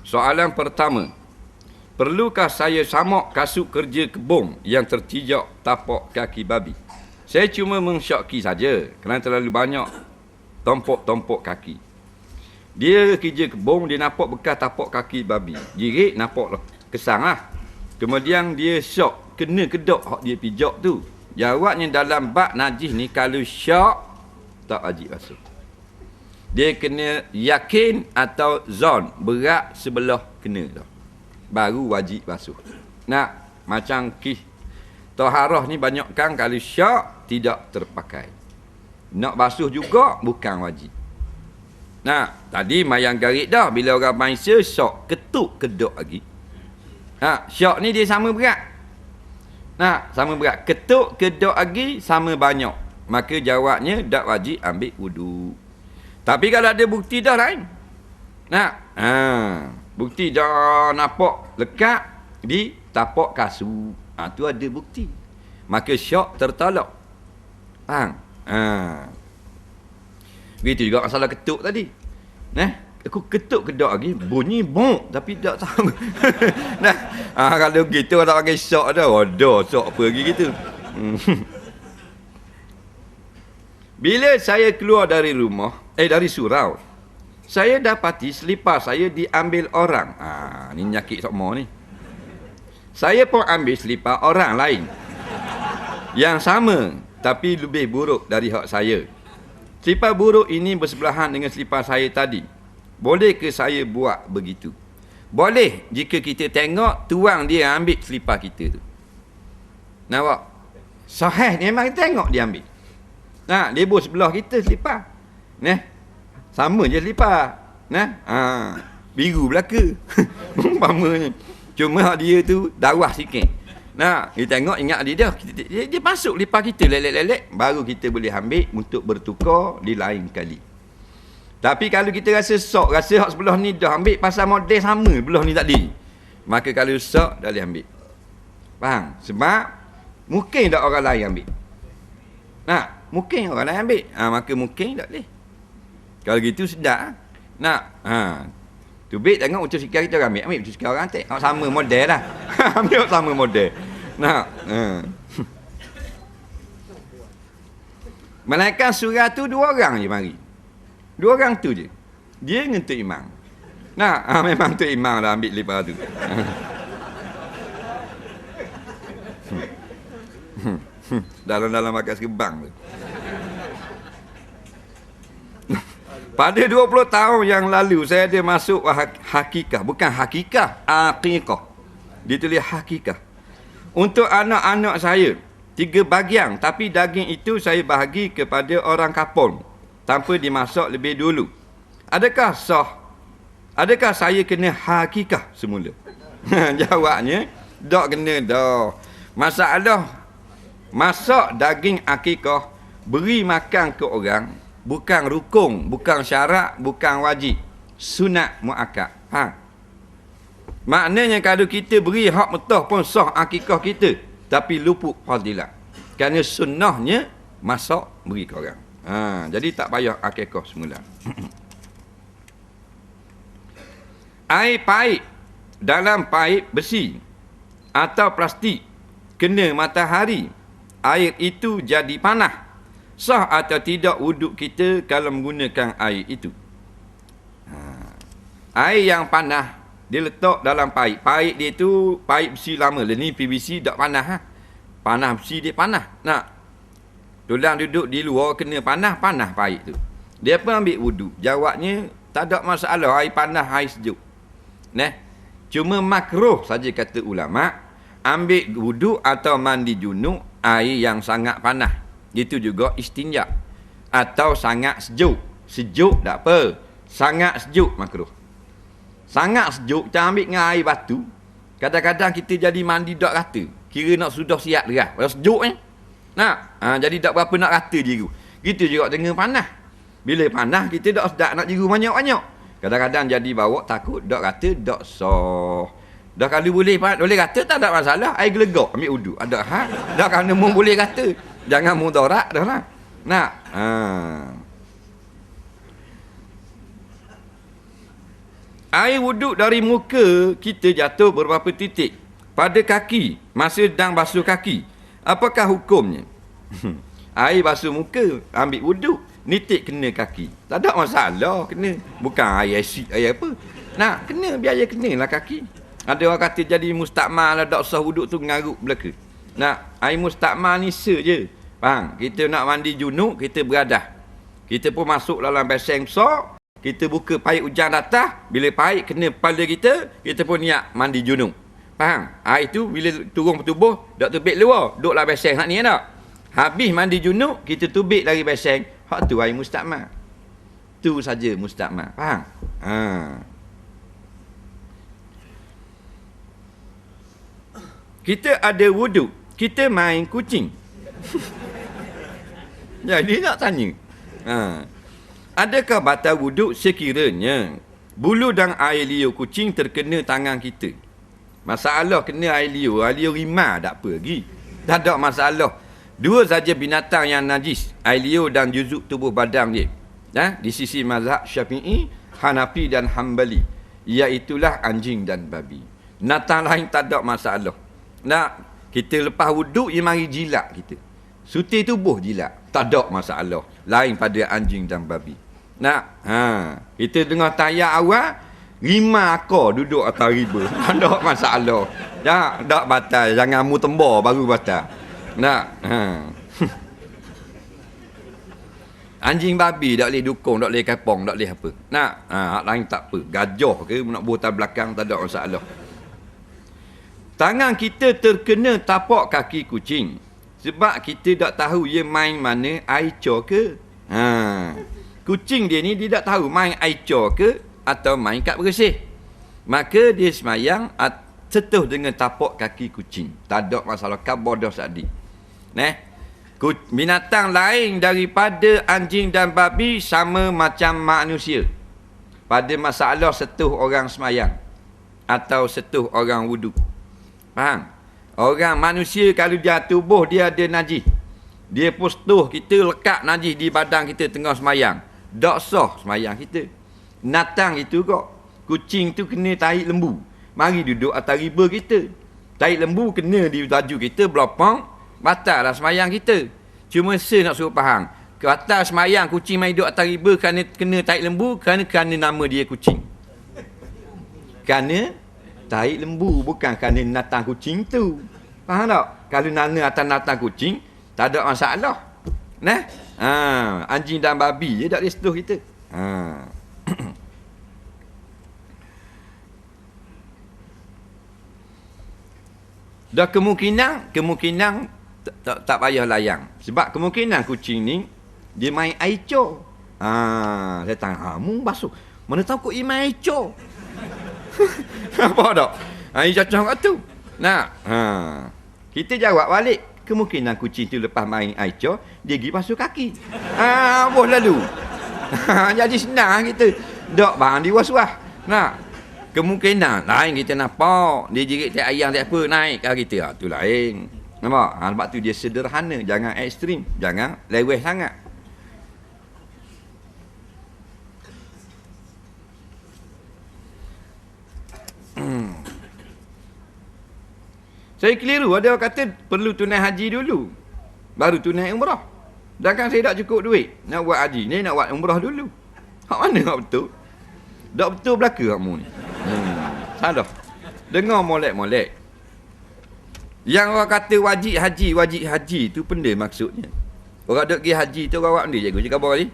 Soalan pertama. Perlukah saya samak kasut kerja kebun yang tertijak tapak kaki babi? Saya cuma mensyoki saja kerana terlalu banyak tompok-tompok kaki. Dia kerja kebun, dia nampak bekas tapak kaki babi. Jirik, nampak kesang lah. Kemudian dia syok, kena kedok hak dia pijak tu. Jawabnya dalam bab najis ni, kalau syok, tak wajib basuh. Dia kena yakin atau zon, berat sebelah kena dah. Baru wajib basuh. Nak, macam taharah ni banyakkan kalau syak tidak terpakai. Nak basuh juga bukan wajib. Nah, tadi mayang garik dah. Bila orang manusia syak ketuk kedok lagi. Nah, syak ni dia sama berat. Nah, sama berat. Ketuk kedok lagi sama banyak. Maka jawabnya tak wajib ambil wudu. Tapi kalau ada bukti dah lain. Nah, bukti dah nampak lekat di tapak kasut. Tu ada bukti. Maka syak tertolak. Faham? Begitu juga masalah ketuk tadi. Aku ketuk kedok lagi, bunyi bong tapi tak sama. Kalau gitu tak pakai syak dah. Dah syak apa lagi gitu. Bila saya keluar dari rumah, dari surau, saya dapati selipar saya diambil orang. Ni nyakit sama ni. Saya pun ambil selipar orang lain. Yang sama, tapi lebih buruk dari hak saya. Selipar buruk ini bersebelahan dengan selipar saya tadi. Boleh ke saya buat begitu? Boleh jika kita tengok tuang dia ambil selipar kita tu. Nampak? Sahih ni memang kita tengok dia ambil. Lebur sebelah kita selipar. Sama je selipar. Biru belaka. Umpamanya. Cuma dia tu darah sikit. Kita tengok ingat dia dia masuk selipar kita lelek-lelek, baru kita boleh ambil untuk bertukar di lain kali. Tapi kalau kita rasa sok, rasa hak sebelah ni dah ambil pasal model sama belah ni tadi, maka kalau sok dah boleh ambil. Faham? Sebab mungkin tak orang lain ambil. Mungkin orang lain ambil. Maka mungkin tak boleh. Kalau gitu sedap. Tubik tengok ucap sikit kita orang ambil ucap sikit orang tak. Sama model dah. Ambil sama model. Malaikat surah tu 2 orang je mari. 2 orang tu je. Dia dengan Tok Imam. Memang Tok Imam dah ambil selipar tu. Dalam-dalam makan sekebang tu. Pada 20 tahun yang lalu saya ada masuk hakikah, bukan hakikah, aqiqah. Ditulis hakikah. Untuk anak-anak saya 3 bahagian, tapi daging itu saya bahagi kepada orang kampung tanpa dimasak lebih dulu. Adakah sah? Adakah saya kena hakikah semula? Jawabnya tak kena dah. Masalah masak daging akikah, beri makan ke orang, bukan rukun, bukan syarat, bukan wajib. Sunat muakkad. Maknanya kalau kita beri hak metah pun sah akikah kita, tapi luput fadilah. Kerana sunnahnya masak beri ke orang. Jadi tak payah akikah semula. Air paip dalam paip besi atau plastik kena matahari, air itu jadi panah. Sah atau tidak wuduk kita kalau menggunakan air itu? Air yang panah, dia letak dalam paip. Paip dia tu paip besi lama. Ni PVC tak panah. Panah besi dia panah. Tulang duduk di luar kena panah paip tu. Dia pun ambil wuduk. Jawabnya tak ada masalah air panah, air sejuk. Cuma makruh saja kata ulama ambil wuduk atau mandi junub air yang sangat panas. Itu juga istinja. Atau sangat sejuk. Sejuk tak apa. Sangat sejuk makruh. Sangat sejuk, kita ambil dengan air batu. Kadang-kadang kita jadi mandi tak rata. Kira nak sudah siap derah. Kalau sejuk jadi tak berapa nak rata jiru. Gitu juga dengan panas. Bila panas, kita tak sedap nak jiru banyak-banyak. Kadang-kadang jadi bawa takut, tak rata, tak sah. Dah kalau boleh rata, tak ada masalah. Air gelegak, ambil wuduk. Ada dah kerana mu boleh rata. Jangan mudarat dah lah. Air wuduk dari muka kita jatuh beberapa titik pada kaki masa sedang basuh kaki. Apakah hukumnya? Air basuh muka, ambil wuduk, nitik kena kaki. Tak ada masalah, kena. Bukan air asid, air apa. Nak, kena, biar kenalah kaki. Ada orang kata jadi mustakmal lah, tak usah wuduk tu ngaruk belaka. Nak, air mustakmal ni je. Faham? Kita nak mandi junub, kita beradah. Kita pun masuk dalam besen besar, kita buka paip hujan datang, bila paip kena kepala kita, kita pun niat mandi junub. Faham? Air tu bila turun tubuh, tak tubik luar, duduklah besen hak ni tak? Habis mandi junub, kita tubik dari besen, hak tu air mustakmal. Tu saja mustakmal. Faham? Kita ada wuduk, kita main kucing. Jadi nak tanya. Adakah batal wuduk sekiranya bulu dan air liur kucing terkena tangan kita? Masalah kena air liur rimah tak apa lagi. Tak ada masalah. Dua saja binatang yang najis, air liur dan juzuk tubuh badan dia. Di sisi mazhab Syafi'i, Hanafi dan Hambali, iaitulah anjing dan babi. Binatang lain tak ada masalah. Nak kita lepas wuduk, ia mari jilat kita. Sutir tubuh jilat. Tak ada masalah. Lain pada anjing dan babi. Nak, kita dengar tayak awal, 5 akar duduk atas riba. Tak ada masalah. Tak batal. Jangan mu tembar baru batal. Nak, anjing babi tak boleh dukung, tak boleh kapong, tak boleh apa. Nak, hak lain tak apa. Gajah ke, nak botal belakang, tak ada masalah. Tangan kita terkena tapak kaki kucing. Sebab kita tak tahu dia main mana, air cor ke. Kucing dia ni dia tak tahu main air cor ke atau main kat bersih. Maka dia semayang setuh dengan tapak kaki kucing. Tak ada masalah. Kabodah sadik. Binatang lain daripada anjing dan babi sama macam manusia. Pada masalah setuh orang semayang atau setuh orang wuduk. Faham? Orang manusia kalau dia tubuh dia ada najis, dia postuh kita lekat najis di badan kita tengah semayang, tak sah semayang kita. Binatang itu kok, kucing tu kena tahi lembu, mari duduk atas riba kita. Tahi lembu kena di baju kita, belapang, batal lah semayang kita. Cuma saya nak suruh faham, ke atas semayang kucing mari duduk atas riba kerana kena tahi lembu, kerana nama dia kucing. Kerana tahi lembu, bukan kerana natang kucing tu. Faham tak? Kalau nana atas natang kucing, tak ada masalah. Anjing dan babi je tak boleh setuh kita. Dah kemungkinan tak payah layang. Sebab kemungkinan kucing ni dia main air cor. Saya tanya, mu basuh. Mana tahu kau main air cor? Apa tak? Air cacah kat tu. Kita jawab balik. Kemungkinan kucing tu lepas main air cor, dia pergi basuh kaki. Boh lalu. Jadi senang kita. Tak bang dia was-was. Kemungkinan lain kita nampak dia jerit tak ayam tak apa naik ke kita. Tu lain. Nampak? Sebab tu dia sederhana, jangan ekstrim, jangan leweh sangat. Saya keliru, ada orang kata perlu tunai haji dulu, baru tunai umrah. Sedangkan saya tak cukup duit nak buat haji, ni nak buat umrah dulu. Hak mana hak betul? Tak betul belaka kamu ni. Salah. Dengar molek-molek. Yang orang kata wajib haji tu benda maksudnya. Orang duk pergi haji tu orang buat benda je. Cakap apa ni?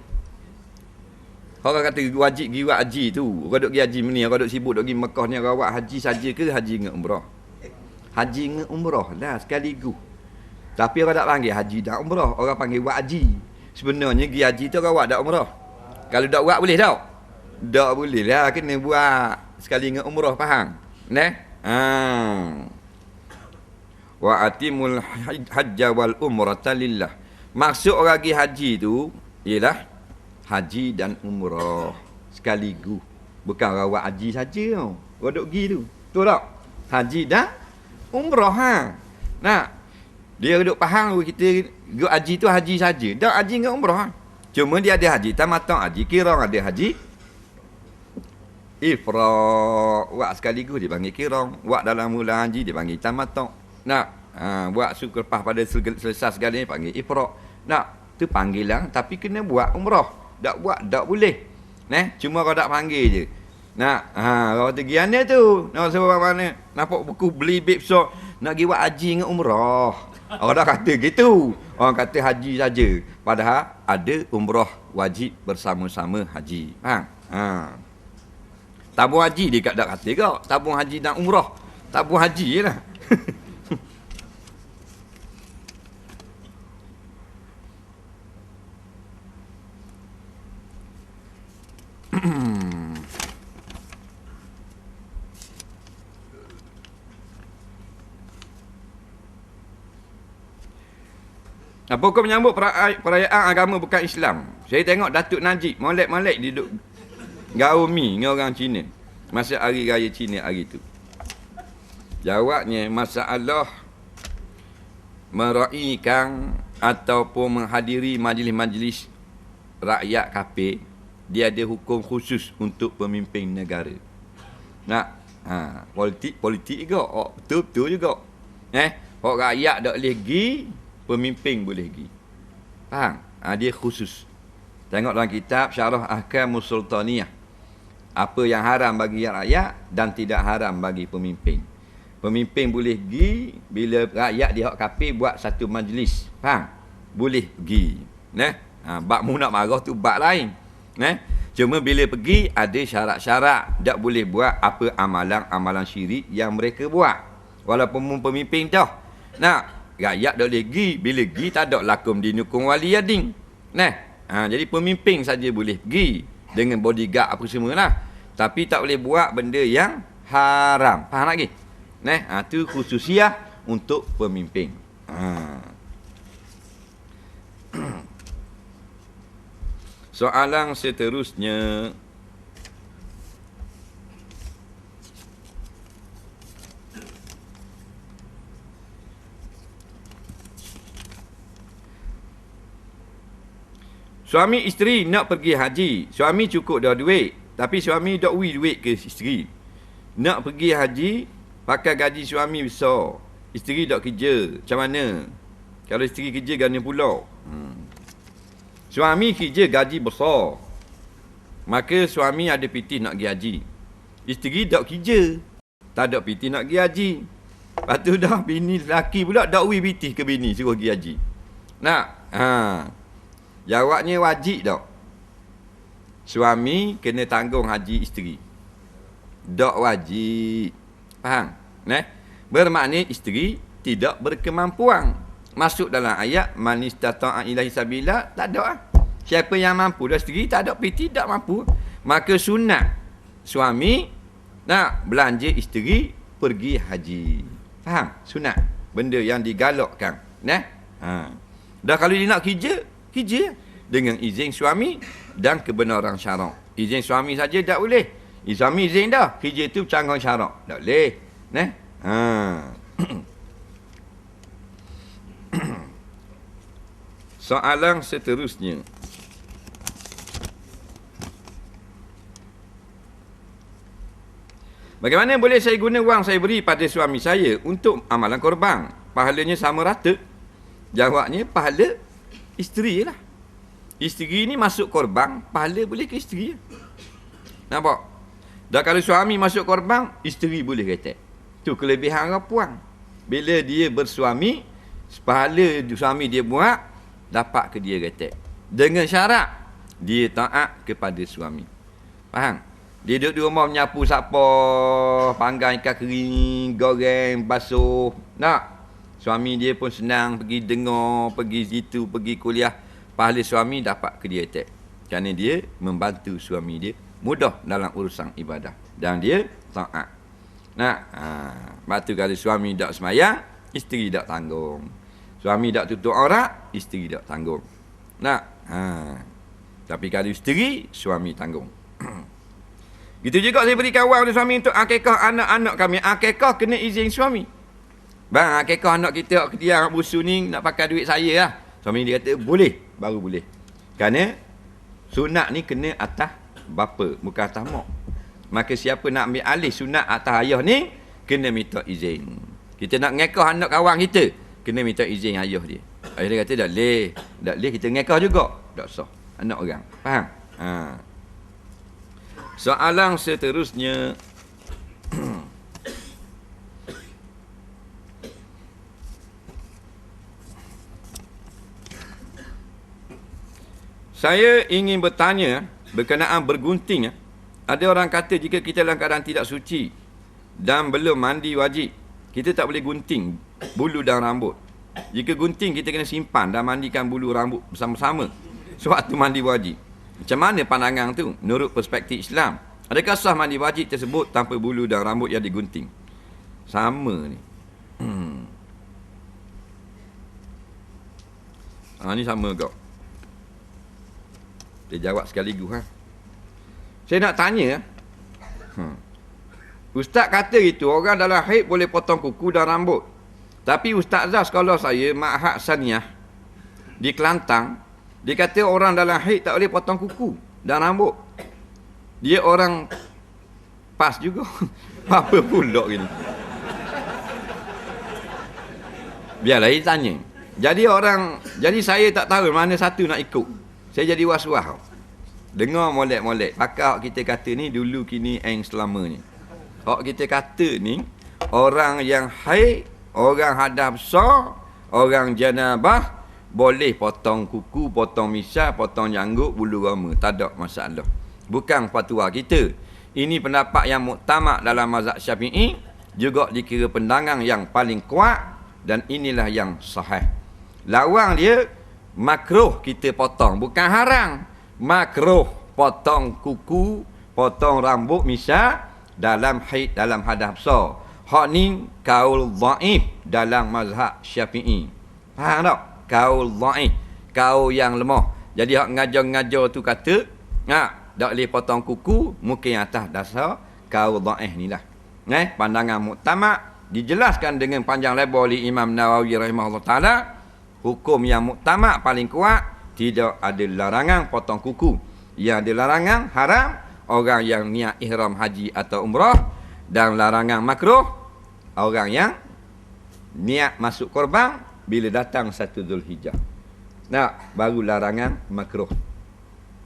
Orang kata wajib pergi buat haji tu. Orang duk pergi haji ni, orang duk sibuk duk pergi Mekah ni, orang buat haji saja ke haji dengan umrah? Haji dengan umrah lah sekaligus. Tapi orang tak panggil haji dan umrah, orang panggil buat haji. Sebenarnya pergi haji tu orang buat tak umrah. Kalau tak buat boleh tak? Tak boleh lah, kena buat sekali dengan umrah, faham? Wa atimul hajja wal umrata lillah. Maksud orang pergi haji tu ialah haji dan umrah sekaligus. Bukan orang buat haji saja tau. Orang duk pergi tu. Betul tak? Haji dan umrah dia duk faham kita pergi haji tu haji saja. Tak haji dengan umrah. Cuma dia ada haji tamattu, haji kirah, ada haji ifraq. Buat sekaligus dia panggil kirang. Buat dalam mula haji dia panggil tamattu'. Nak, buat suku lepas pada selesai segalanya panggil ifraq. Nak, tu panggilan tapi kena buat umrah. Tak buat tak boleh. Cuma kau tak panggil je. Nak, kau pergi mana tu? Nak sebab mana? Nampak buku beli besok nak pergi buat haji dengan umrah. Orang dah kata gitu. Orang kata haji saja. Padahal ada umrah wajib bersama-sama haji. Tabung haji dia tak kata kau. Tabung haji dan umrah. Tabung haji je lah. Pokok menyambut perayaan agama bukan Islam. Saya tengok Datuk Najib molek-molek dia duduk gaumi dengan orang Cina masa hari raya Cina hari tu. Jawabnya masalah meraikan ataupun menghadiri majlis-majlis rakyat kafir, dia ada hukum khusus untuk pemimpin negara. Nak, politik juga. Betul-betul juga. Hak rakyat tak boleh pergi, pemimpin boleh pergi. Faham? Dia khusus. Tengok dalam kitab Syarah Ahkamus Sultaniyah. Apa yang haram bagi rakyat dan tidak haram bagi pemimpin. Pemimpin boleh pergi bila rakyat di hak kafir buat satu majlis. Faham? Boleh pergi. Bab mu nak marah tu bab lain. Cuma bila pergi ada syarat-syarat. Tak boleh buat apa amalan-amalan syirik yang mereka buat. Walaupun pemimpin dah. Rakyat tak boleh pergi. Bila pergi tak ada lakum dinukum waliyadin. Jadi pemimpin saja boleh pergi. Dengan bodyguard apa semua lah. Tapi tak boleh buat benda yang haram. Faham lagi? Itu khususiah untuk pemimpin. Soalan seterusnya. Suami isteri nak pergi haji. Suami cukup dah duit. Tapi suami tak beri duit ke isteri. Nak pergi haji, pakai gaji suami besar. Isteri tak kerja. Macam mana? Kalau isteri kerja gana pula. Suami kerja gaji besar. Maka suami ada piti nak pergi haji. Isteri tak kerja. Tak ada piti nak pergi haji. Lepas tu dah bini lelaki pula tak beri piti ke bini suruh pergi haji. Nak? Jawabnya wajib tak? Suami kena tanggung haji isteri. Tak wajib. Faham? Bermakna isteri tidak berkemampuan. Masuk dalam ayat man istata'a ilaihi sabila, tak ada lah. Siapa yang mampu dah isteri tak ada piti tak mampu. Maka sunat suami nak belanja isteri pergi haji. Faham? Sunat. Benda yang digalakkan. Dah kalau dia nak kerja dengan izin suami dan kebenaran syarak. Izin suami saja tak boleh. Suami izin dah, kerja tu bercanggah syarak. Tak boleh. Soalan seterusnya. Bagaimana boleh saya guna wang saya beri pada suami saya untuk amalan korban? Pahalanya sama rata? Jawabnya pahala isteri lah. Isteri ni masuk korban, pahala boleh ke isteri. Nampak? Dan kalau suami masuk korban, isteri boleh kata. Tu kelebihan orang puan. Bila dia bersuami, pahala suami dia buat, dapat ke dia kata. Dengan syarat, dia taat kepada suami. Faham? Dia duduk di rumah menyapu siapa, panggang ikan kering, goreng, basuh. Nak? Suami dia pun senang pergi dengar, pergi situ, pergi kuliah. Pahala suami dapat ke dia tak. Kerana dia membantu suami dia mudah dalam urusan ibadah. Dan dia taat. Batu kalau suami tak semayang, isteri tak tanggung. Suami tak tutup aurat, isteri tak tanggung. Tapi kalau isteri, suami tanggung. Gitu juga saya berikan wang kepada suami untuk akikah anak-anak kami. Akikah kena izin suami. Bang, akikah anak kita, dia anak busu ni nak pakai duit saya lah. Suami dia kata, boleh. Baru boleh. Kerana sunat ni kena atas bapa, bukan atas mak. Maka siapa nak ambil alih sunat atas ayah ni, kena minta izin. Kita nak ngekah anak kawan kita, kena minta izin ayah dia. Ayah dia kata, tak boleh kita ngekah juga. Tak sah. Anak orang. Faham? Soalan seterusnya. Saya ingin bertanya berkenaan bergunting. Ada orang kata jika kita dalam keadaan tidak suci dan belum mandi wajib, kita tak boleh gunting bulu dan rambut. Jika gunting, kita kena simpan dan mandikan bulu rambut bersama-sama sewaktu mandi wajib. Macam mana pandangan tu menurut perspektif Islam? Adakah sah mandi wajib tersebut tanpa bulu dan rambut yang digunting? Sama ni. Ni sama kau. Dia jawab sekaligus. Saya nak tanya. Ustaz kata itu orang dalam haid boleh potong kuku dan rambut. Tapi ustazah sekolah saya, Ma'had Saniyah di Kelantan, dia kata orang dalam haid tak boleh potong kuku dan rambut. Dia orang pas juga. Apa pula gini? Biarlah dia tanya. Jadi saya tak tahu mana satu nak ikut. Saya jadi was-was. Dengar molek-molek. Pakar kita kata ni dulu kini selama ni. Hak kita kata ni, orang yang haid, orang hadas besar, orang janabah boleh potong kuku, potong misai, potong janggut, bulu roma. Tak ada masalah. Bukan fatwa kita. Ini pendapat yang muktamad dalam mazhab Syafi'i, juga dikira pandangan yang paling kuat, dan inilah yang sahih. Lawang dia makruh kita potong, bukan haram. Makruh potong kuku, potong rambut misai dalam haid, dalam hadas besar. Hak ni kaul dhaif dalam mazhab Syafi'i. Faham tak? Kaul dhaif, kaul yang lemah. Jadi hak ngajar-ngajar tu kata, tak boleh potong kuku, mungkin atas dasar kaul dhaif ni lah. Pandangan muktamad dijelaskan dengan panjang lebar oleh Imam Nawawi rahimahullah taala. Hukum yang muktamad paling kuat, tidak ada larangan potong kuku. Yang ada larangan haram orang yang niat ihram haji atau umrah, dan larangan makruh orang yang niat masuk korban bila datang 1 Zulhijjah. Baru larangan makruh.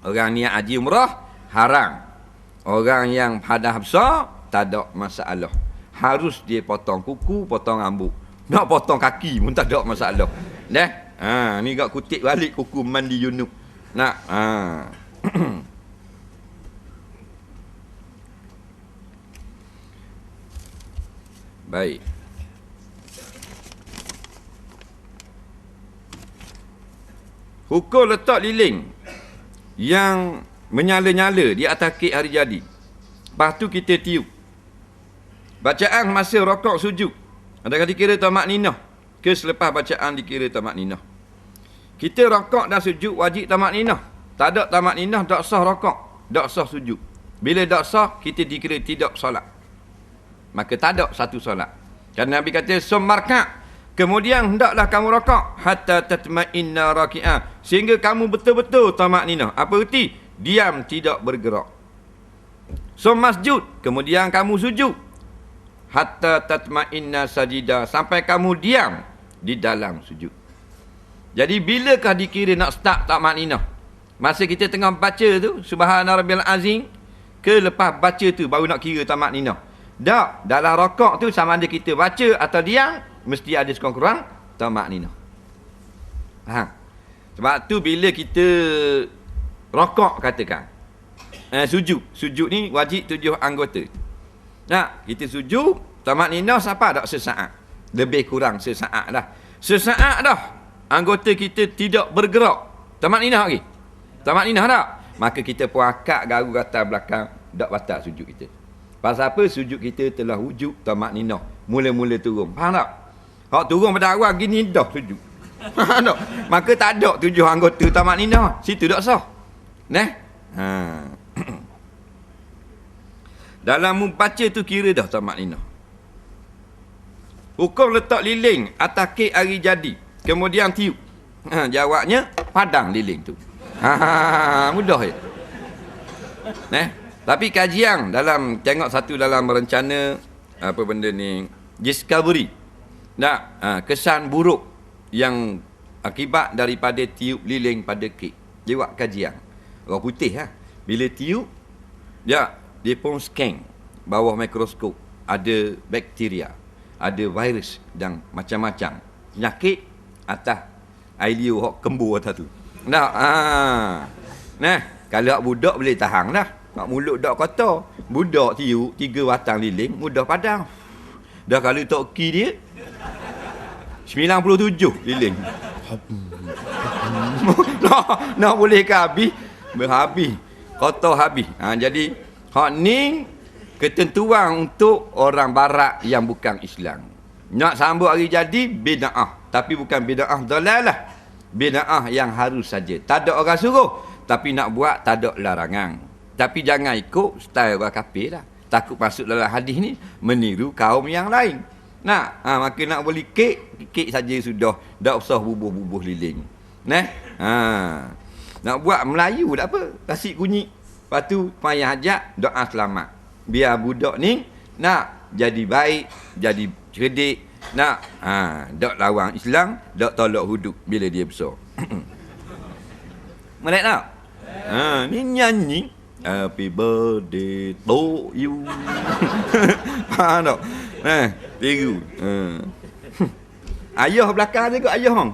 Orang niat haji umrah haram. Orang yang hadas besar tak ada masalah. Harus dia potong kuku, potong rambut. Nak potong kaki pun tak ada masalah. Ni gak kutip balik kuku mandi junub. Baik. Hukum letak lilin yang menyala-nyala di atas kek hari jadi. Lepas tu kita tiup. Bacaan masa rokok sujud, adakah dikira tamak ninah? Ke selepas bacaan dikira tamak ninah? Kita rokok dan sujud wajib tamak ninah. Tak ada tamak ninah, tak sah rokok, tak sah sujud. Bila tak sah, kita dikira tidak solat. Maka tak ada satu solat. Kerana Nabi kata, "Sumarka." Kemudian hendaklah kamu rokok hatta tatma'inna raki'ah, sehingga kamu betul-betul tamak ninah. Apa erti? Diam, tidak bergerak. Masjud. Kemudian kamu sujud hatta tatma'inna sajida, sampai kamu diam di dalam sujud. Jadi bilakah dikira nak start tamak ninah? Masa kita tengah baca tu, Subhana Rabbiyal Azim, ke lepas baca tu baru nak kira tamak ninah? Tak, dalam rokok tu sama ada kita baca atau diam, mesti ada sekurang-kurang tamak ninah. Sebab tu bila kita rokok katakan, sujud ni wajib 7 anggota. Kita sujud, tamak ninah sampai tak sesaat. Lebih kurang sesaat dah. Sesaat dah anggota kita tidak bergerak. Tamak ninah lagi. Tamak ninah tak? Maka kita pun akak garu gatal belakang, tak batal sujud kita. Pasal apa? Sujud kita telah wujud tamak ninah. Mula-mula turun. Faham tak? Hak turun pada awal gini dah sujud. Faham tak? Maka tak ada 7 anggota tamak ninah. Situ tak sah. Dalam membaca tu kira dah tamak ninah. Hukum letak lilin atas kek hari jadi, kemudian tiup. Jawabnya padang lilin tu. Mudah je. Tapi kajian dalam tengok satu dalam rencana apa benda ni discovery. Kesan buruk yang akibat daripada tiup lilin pada kek. Dia buat kajian. Orang putih lah. Bila tiup, dia pun scan bawah mikroskop. Ada bakteria, ada virus dan macam-macam penyakit atas ailio hok kembur atas tu. Nah, kalau budak boleh tahan dah. Mak mulut dak kotor. Budak tiup 3 batang lilin mudah padam. Dah kalau toki dia 97 lilin. Nak boleh ke habis? Berhabis. Kotor habis. Jadi hak ni ketentuan untuk orang barat yang bukan Islam. Nak sambut hari jadi bid'ah, tapi bukan bid'ah dalalah. Bid'ah yang harus saja. Tak ada orang suruh, tapi nak buat tak ada larangan. Tapi jangan ikut style orang kafir lah. Takut masuk dalam hadis ni meniru kaum yang lain. Maka nak beli kek saja sudah. Tak usah bubuh-bubuh lilin. Nak buat Melayu tak apa. Kasih kunyit. Lepas tu payah hajat, doa selamat. Biar budak ni nak jadi baik, jadi cerdik, tak lawan Islam, tak tolak hudud bila dia besar. Menarik tak? Ni nyanyi Happy birthday to you. Faham tak? Tiru. Ayah belakang dia kot ayah hang.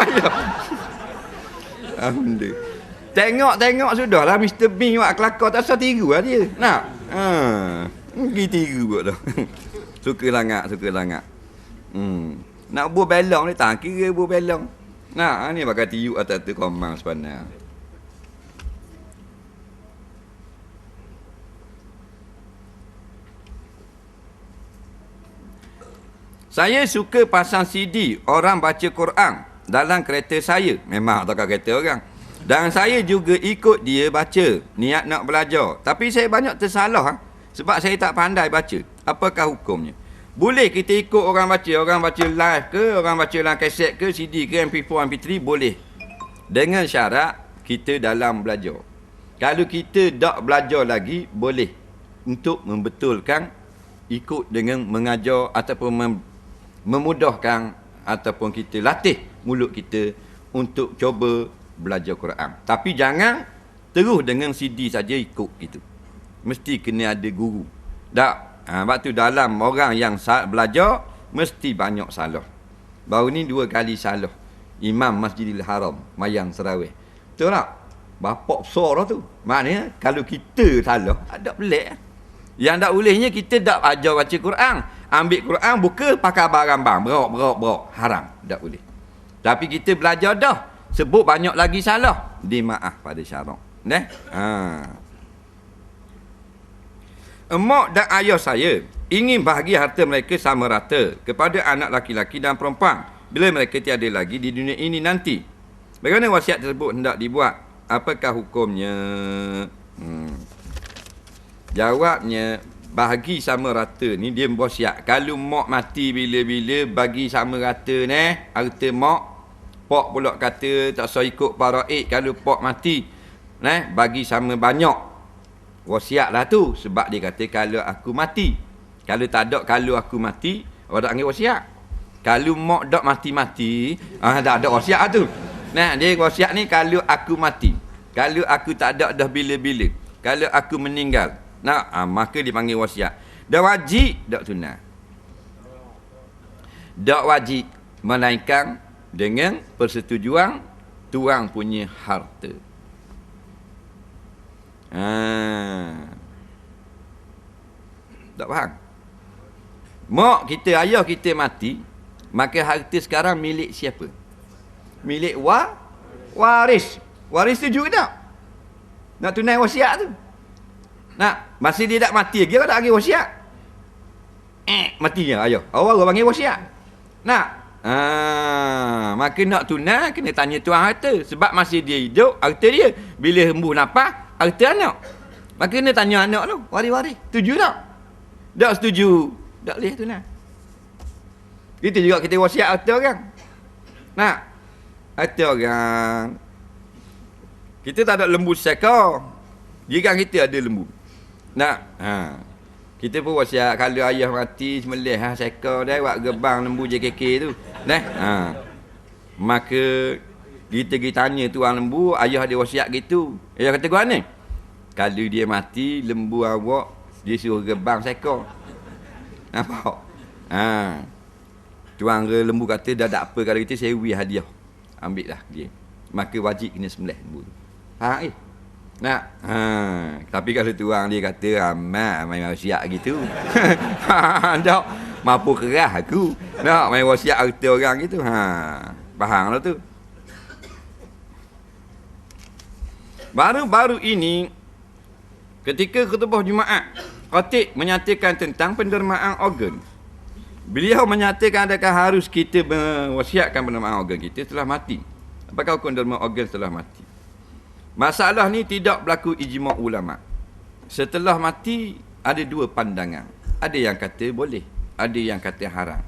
Ayah. Alhamdulillah. Tengok sudahlah Mr. Bean buat kelakar tak usah tiru lah dia. Nak? Pergi tiru buat dah. Suka langak. Nak buah belong ni tak kira buah belong. Ni bakal tiup atas tu komang sepanjang. Saya suka pasang CD orang baca Quran dalam kereta saya. Memang tak kereta orang. Dan saya juga ikut dia baca. Niat nak belajar. Tapi saya banyak tersalah. Sebab saya tak pandai baca. Apakah hukumnya? Boleh kita ikut orang baca. Orang baca live ke, orang baca dalam kaset ke, CD ke, MP4, MP3. Boleh. Dengan syarat kita dalam belajar. Kalau kita tak belajar lagi, boleh. Untuk membetulkan, ikut dengan mengajar ataupun memudahkan ataupun kita latih mulut kita untuk cuba belajar Quran. Tapi jangan terus dengan CD saja ikut gitu. Mesti kena ada guru. Tak. Sebab tu dalam orang yang belajar mesti banyak salah. Baru ni 2 kali salah. Imam Masjidil Haram mayang Sarawak. Betul tak? Bapak besar lah tu. Maknanya kalau kita salah ada pelik. Yang tak bolehnya kita tak ajar baca Quran. Ambil Quran, buka, pakai barang-barang. Berok. Haram. Tak boleh. Tapi kita belajar dah. Sebut banyak lagi salah. Dimaaf pada syarak. Emak dan ayah saya ingin bahagi harta mereka sama rata kepada anak laki-laki dan perempuan bila mereka tiada lagi di dunia ini nanti. Bagaimana wasiat tersebut hendak dibuat? Apakah hukumnya? Jawabnya, bahagi sama rata ni dia wasiat. Kalau mak mati bila-bila bagi sama rata ni, harta mak. Pak pula kata tak usah ikut faraid kalau pak mati. Bagi sama banyak. Wasiat lah tu. Sebab dia kata kalau aku mati. Kalau tak ada kalau aku mati, orang tak panggil wasiat. Kalau mak tak mati-mati, tak ada wasiat tu. Dia wasiat ni kalau aku mati. Kalau aku tak ada dah bila-bila. Kalau aku meninggal. Maka dipanggil wasiat. Dah wajib, tak sunat. Tak wajib. Melainkan dengan persetujuan tuang punya harta. Tak faham? Mak kita, ayah kita mati, maka harta sekarang milik siapa? Milik waris. Waris tu juga tak? Nak tunai wasiat tu. Masih dia tak mati lagi, tak panggil wasiat. Matinya ayah. Orang panggil wasiat. Maka nak tunai, kena tanya tuan harta. Sebab masih dia hidup, harta dia. Bila hembuh nafas, harta anak. Maka kena tanya anak tu, waris-waris. Setuju tak? Tak setuju. Tak boleh tunai. Itu juga kita wasiat harta orang. Harta orang. Kita tak ada lembu sekar. Jiran kita ada lembu. Nak, kita pun wasiat kalau ayah mati sembelih seekor dah buat gebang lembu JKK tu. Maka kita pergi tanya tuan lembu, ayah dia wasiat gitu. Ayah kata gua ni, kalau dia mati lembu awak dia suruh gebang seekor. Nampak? Tuan lembu kata dah tak apa kalau kita sewi hadiah. Ambil lah dia. Maka wajib kena sembelih lembu tu. Nak. Tapi kalau tuang dia kata main wasiat gitu. Tak mampu kerah aku. Nak main wasiat harta orang gitu. Faham lah tu. Baru-baru ini ketika khutbah Jumaat, khatib menyatakan tentang pendermaan organ. Beliau menyatakan adakah harus kita mewasiatkan pendermaan organ kita setelah mati. Apakah hukum derma organ setelah mati? Masalah ni tidak berlaku ijma' ulama'. Setelah mati, ada dua pandangan. Ada yang kata boleh, ada yang kata haram.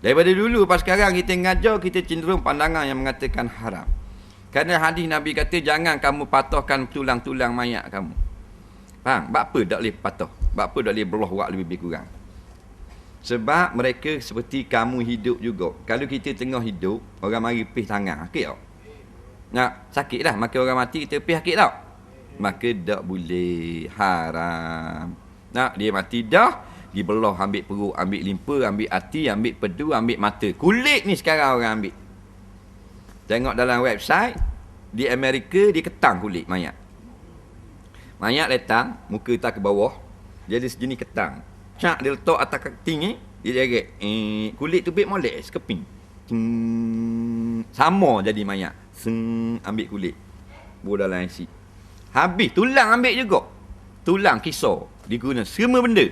Daripada dulu pas sekarang kita ngajar, kita cenderung pandangan yang mengatakan haram. Kerana hadis Nabi kata, jangan kamu patahkan tulang-tulang mayat kamu. Faham? Apa tak boleh patah? Apa tak boleh belah buat lebih kurang? Sebab mereka seperti kamu hidup juga. Kalau kita tengah hidup, orang mari pih tangan, sakit tak? Nak sakit dah, maka orang mati kita pih sakit tak? Maka tak boleh, haram. Nak dia mati dah, dibelah, ambil perut, ambil limpa, ambil hati, ambil pedu, ambil mata. Kulit ni sekarang orang ambil. Tengok dalam website, di Amerika dia ketang kulit mayat. Mayat letang, muka tak ke bawah, dia ada sejenis ketang. Cak dia letak atas keting ni, dia jarak. Kulit tu bit molek, sekeping. Sama jadi mayat. Ambil kulit. Buat dalam IC. Habis, tulang ambil juga. Tulang kisar. Diguna semua benda.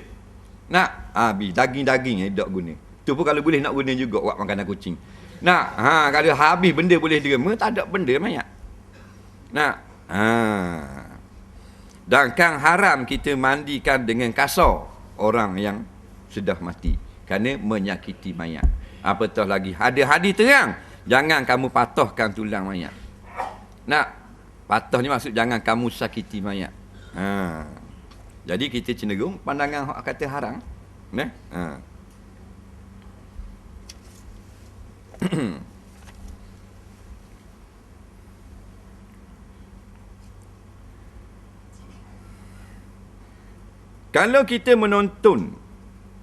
Nak, habis. Daging-daging tak guna. Tu pun kalau boleh nak guna juga buat makanan kucing. Nak, kalau habis benda boleh derma, tak ada benda mayat. Nak, dan kan haram kita mandikan dengan kasar orang yang sudah mati. Kerana menyakiti mayat. Apatah lagi, ada hadis terang. Jangan kamu patahkan tulang mayat. Nak, patah ni maksud jangan kamu sakiti mayat. Jadi kita cenderung pandangan kata haram. Nah. Kalau kita menonton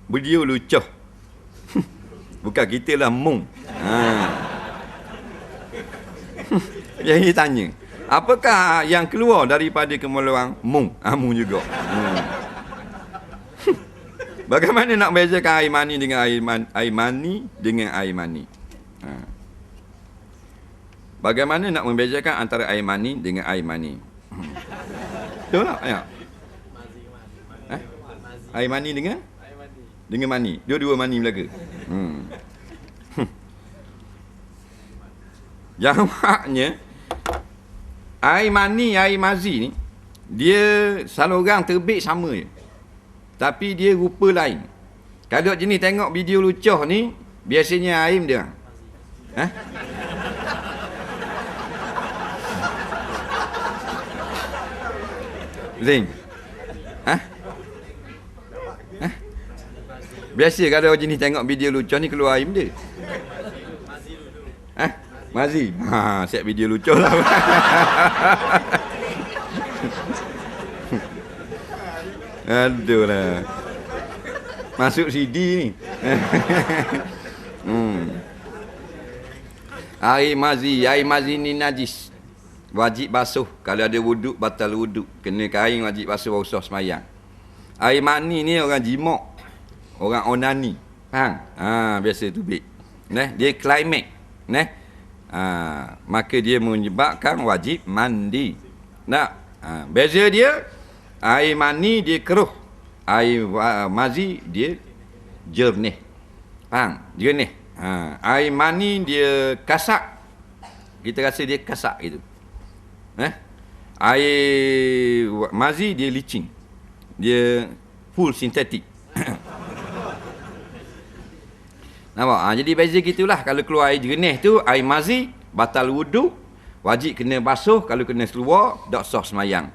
video lucu, bukan kita lah mung. Yang tanya, apakah yang keluar daripada kemeluang mung? Mung juga. Bagaimana nak bezakan air mani dengan air mani dengan air mani? Bagaimana nak membezakan antara air mani dengan air mani? Betul tak? Ya. Air mani dengan? Dengan mani. Dua-dua mani belaka. Jamaknya, air mani, air mazi ni, dia salah orang terbit sama je. Tapi dia rupa lain. Kalau jenis tengok video lucu ni, biasanya air dia. Zing. Biasa kalau jenis tengok video lucu ni keluar air dia. Mazi. Siap video lucu lah. Aduh lah. Masuk CD ni. Air mazi ni najis. Wajib basuh. Kalau ada wuduk, batal wuduk. Kena kain, wajib basuh, usah semayang. Air mani ni orang jimak. Orang onani. Faham? Biasa tu bik. Dia klimak. Maka dia menyebabkan wajib mandi. Beza dia, air mani dia keruh. Air mazi dia jernih. Faham? Jernih. Air mani dia kasak. Kita rasa dia kasak gitu. Air mazi dia licin. Dia full sintetik. Nampak? Jadi beza gitulah. Kalau keluar air jernih tu, air mazi, batal wuduk, wajib kena basuh. Kalau kena seluar, tak sah semayang.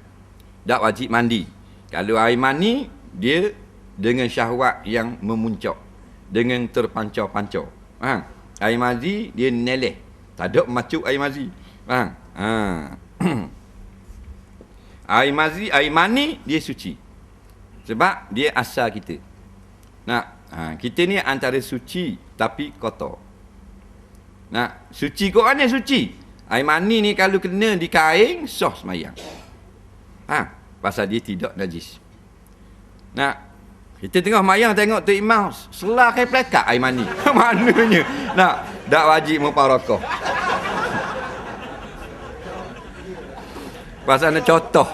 tak wajib mandi. Kalau air mani, dia dengan syahwat yang memuncak, dengan terpancar-pancar. Faham? Air mazi, dia neleh. Tak ada macuk air mazi. Faham? Air mazi, air mani, dia suci. Sebab dia asal kita. Kita ni antara suci tapi kotor. Suci kok mana suci? Air mani ni kalau kena di kain, sah semayang. Pasal dia tidak najis. Kita tengah mayang tengok tu imam selah kain pelekat air mani. Maknanya tak wajib muparakah. Pasal nak contoh.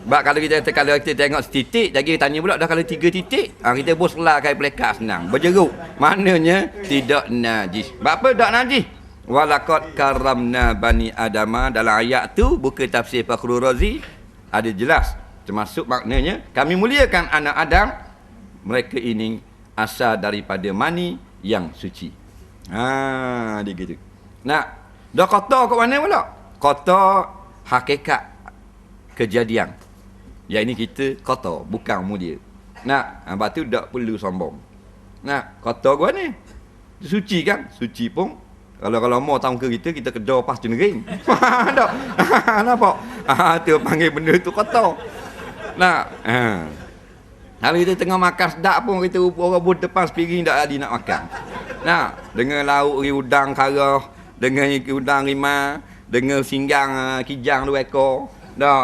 Sebab kalau kita tengok setitik, lagi tanya pula dah kalau 3 titik, kita bos selah kain pelekat senang. Berjeruk. Maknanya tidak najis. Sebab apa tak najis? Walaqad karamna bani adama, dalam ayat tu buku tafsir Fakhrul Razi ada jelas. Termasuk maknanya kami muliakan anak Adam, mereka ini asal daripada mani yang suci. Dia gitu. Dah kotor kat mana pula? Kotor hakikat kejadian. Yang ini kita kotor, bukan mulia. Lepas tu tak perlu sombong. Kotor kat mana? Suci kan? Suci pun kalau mau tahu ke kita kedor pas cenering. Tak. Nampak? Tu panggil benda tu kotor. Kalau kita tengah makan sedap pun kita orang pun depan sepiring tak ada nak makan. Dengan lauk udang karah, dengan udang rimah, dengan singgang kijang 2 ekor,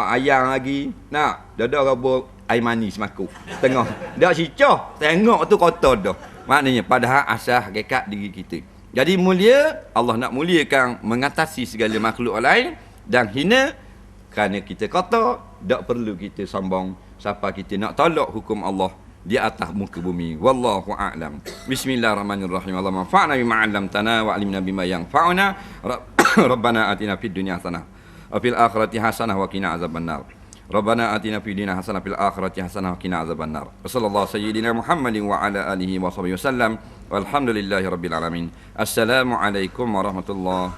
ayam lagi. Dah rabuk air manis makuk. Tengah. Dah cicah, tengok tu kotor dah. Maknanya padahal asal hakikat diri kita. Jadi mulia, Allah nak muliakan mengatasi segala makhluk lain, dan hina kerana kita kotor, tak perlu kita sombong siapa kita nak tolak hukum Allah di atas muka bumi. Wallahu a'lam. Bismillahirrahmanirrahim. Allahumma fa'na bima 'allamtana wa 'allimna bima yanfa'una. Rabbana atina fid dunya hasanah wa fil akhirati hasanah wa qina azabannar. Rabbana atina fid dunya hasanah fil akhirati hasanah wa qina azabannar. Wassallallahu sayyidina Muhammadin wa ala alihi wa sahbihi wasallam. Walhamdulillahi rabbil alamin. Assalamualaikum warahmatullahi